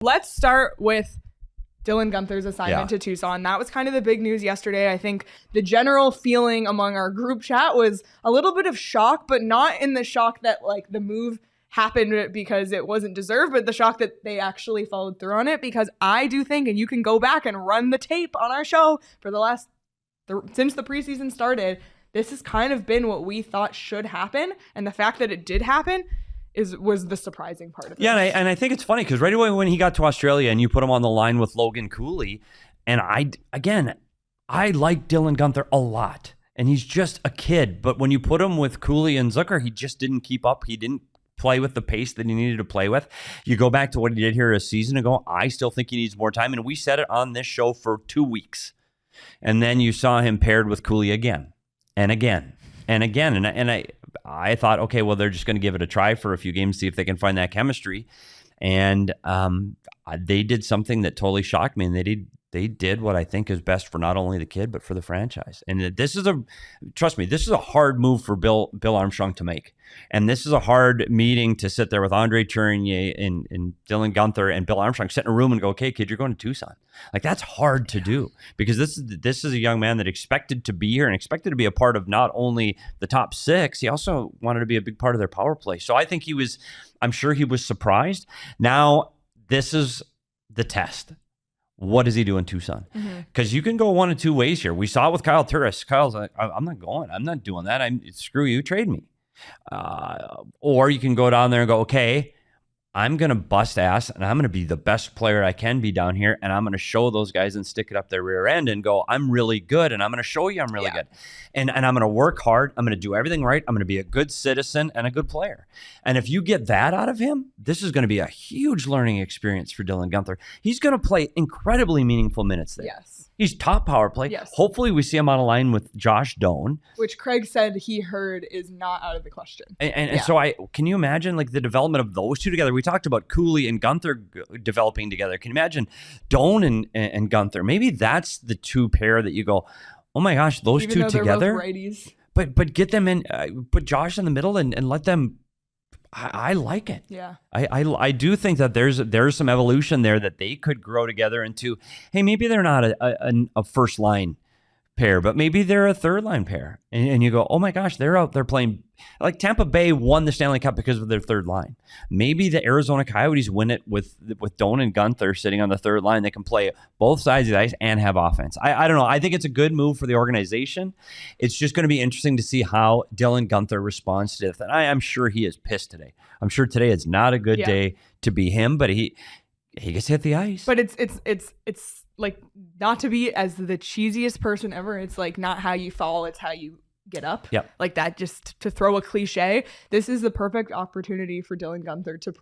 Let's start with Dylan Guenther's assignment to Tucson. That was kind of the big news yesterday. I think the general feeling among our group chat was a little bit of shock, but not in the shock that like the move happened because it wasn't deserved, but the shock that they actually followed through on it. Because I do think, and you can go back and run the tape on our show for the since the preseason started, this has kind of been what we thought should happen. And the fact that it did happen was the surprising part of it. Yeah, and I think it's funny because right away when he got to Australia and you put him on the line with Logan Cooley, and I like Dylan Guenther a lot, and he's just a kid. But when you put him with Cooley and Zucker, he just didn't keep up. He didn't play with the pace that he needed to play with. You go back to what he did here a season ago, I still think he needs more time, and we said it on this show for 2 weeks. And then you saw him paired with Cooley again and again and again. And I thought, okay, well, they're just going to give it a try for a few games, see if they can find that chemistry. And they did something that totally shocked me. And they did what I think is best for not only the kid, but for the franchise. And trust me, this is a hard move for Bill Armstrong to make. And this is a hard meeting to sit there with Andre Tourigny and Dylan Guenther and Bill Armstrong, sit in a room and go, okay, kid, you're going to Tucson. Like, that's hard to do because this is a young man that expected to be here and expected to be a part of not only the top six, he also wanted to be a big part of their power play. So I think I'm sure he was surprised. Now, this is the test. What does he do in Tucson? Because you can go one of two ways here. We saw it with Kyle Turris. Kyle's like, I'm not going. I'm not doing that. Screw you. Trade me. Or you can go down there and go, okay, I'm going to bust ass and I'm going to be the best player I can be down here. And I'm going to show those guys and stick it up their rear end and go, I'm really good. And I'm going to show you I'm really good. And I'm going to work hard. I'm going to do everything right. I'm going to be a good citizen and a good player. And if you get that out of him, this is going to be a huge learning experience for Dylan Guenther. He's going to play incredibly meaningful minutes there. Yes. He's top power play. Yes. Hopefully we see him on a line with Josh Doan. Which Craig said he heard is not out of the question. And so can you imagine like the development of those two together? We talked about Cooley and Guenther developing together. Can you imagine Doan and Guenther? Maybe that's the two pair that you go, oh my gosh, those Even two though they're together. both righties. But get them in, put Josh in the middle and let them. I like it. Yeah. I do think that there's some evolution there that they could grow together into. Hey, maybe they're not a first line pair, but maybe they're a third line pair. And you go, oh my gosh, they're out there playing. Like Tampa Bay won the Stanley Cup because of their third line. Maybe the Arizona Coyotes win it with Doan and Guenther sitting on the third line. They can play both sides of the ice and have offense. I don't know. I think it's a good move for the organization. It's just going to be interesting to see how Dylan Guenther responds to this. And I'm sure he is pissed today. I'm sure today is not a good day to be him, but he gets hit the ice. But it's like, not to be as the cheesiest person ever. It's like not how you fall, it's how you get up. Yep. Like that, just to throw a cliche. This is the perfect opportunity for Dylan Guenther to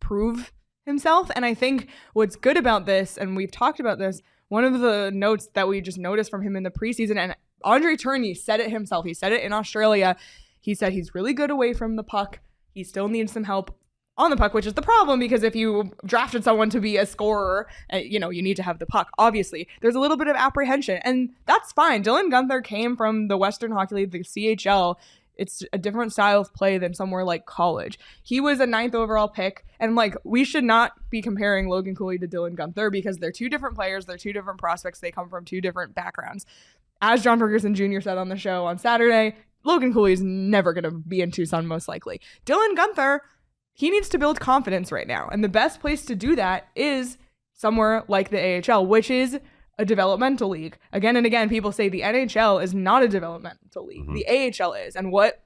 prove himself. And I think what's good about this, and we've talked about this, one of the notes that we just noticed from him in the preseason, and Andre Tourigny said it himself. He said it in Australia. He said he's really good away from the puck. He still needs some help on the puck, which is the problem because if you drafted someone to be a scorer, you need to have the puck. Obviously, there's a little bit of apprehension, and that's fine. Dylan Guenther came from the Western Hockey League, the CHL. It's a different style of play than somewhere like college. He was a 9th overall pick, and we should not be comparing Logan Cooley to Dylan Guenther because they're two different players. They're two different prospects. They come from two different backgrounds. As John Ferguson Jr. said on the show on Saturday, Logan Cooley is never going to be in Tucson, most likely. Dylan Guenther, he needs to build confidence right now. And the best place to do that is somewhere like the AHL, which is a developmental league. Again and again, people say the NHL is not a developmental league. The AHL is. And what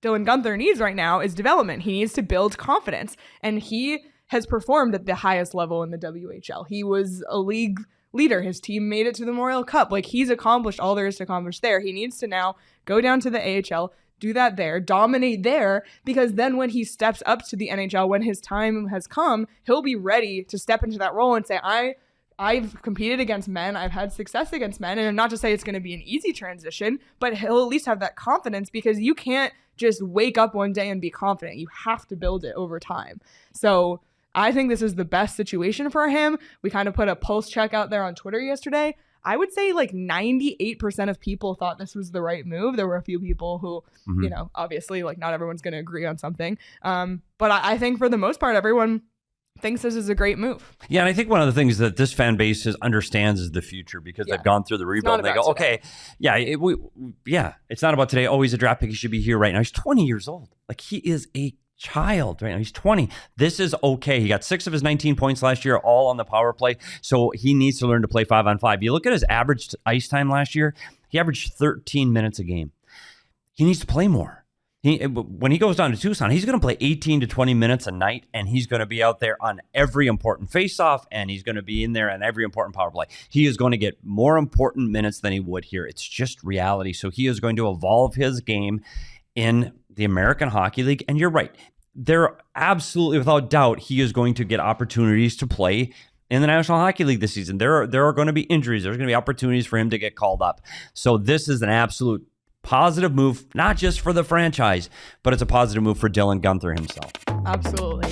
Dylan Guenther needs right now is development. He needs to build confidence. And he has performed at the highest level in the WHL. He was a league leader. His team made it to the Memorial Cup. He's accomplished all there is to accomplish there. He needs to now go down to the AHL, do that there, dominate there, because then when he steps up to the NHL, when his time has come, he'll be ready to step into that role and say, I've competed against men, I've had success against men, and not to say it's going to be an easy transition, but he'll at least have that confidence because you can't just wake up one day and be confident. You have to build it over time. So I think this is the best situation for him. We kind of put a post check out there on Twitter yesterday. I would say 98% of people thought this was the right move. There were a few people who, obviously not everyone's going to agree on something. But I think for the most part, everyone thinks this is a great move. Yeah, and I think one of the things that this fan base understands is the future, because they've gone through the rebuild and they go, okay, it's not about today. Oh, he's a draft pick. He should be here right now. He's 20 years old. Like, he is a child right now. He's 20. This is okay. He got 6 of his 19 points last year, all on the power play. So he needs to learn to play 5-on-5. You look at his average ice time last year, he averaged 13 minutes a game. He needs to play more. When he goes down to Tucson, he's going to play 18 to 20 minutes a night, and he's going to be out there on every important faceoff, and he's going to be in there on every important power play. He is going to get more important minutes than he would here. It's just reality. So he is going to evolve his game in the American Hockey League. And you're right. There absolutely, without doubt, he is going to get opportunities to play in the National Hockey League this season. There are going to be injuries. There's going to be opportunities for him to get called up. So this is an absolute positive move, not just for the franchise, but it's a positive move for Dylan Guenther himself. Absolutely.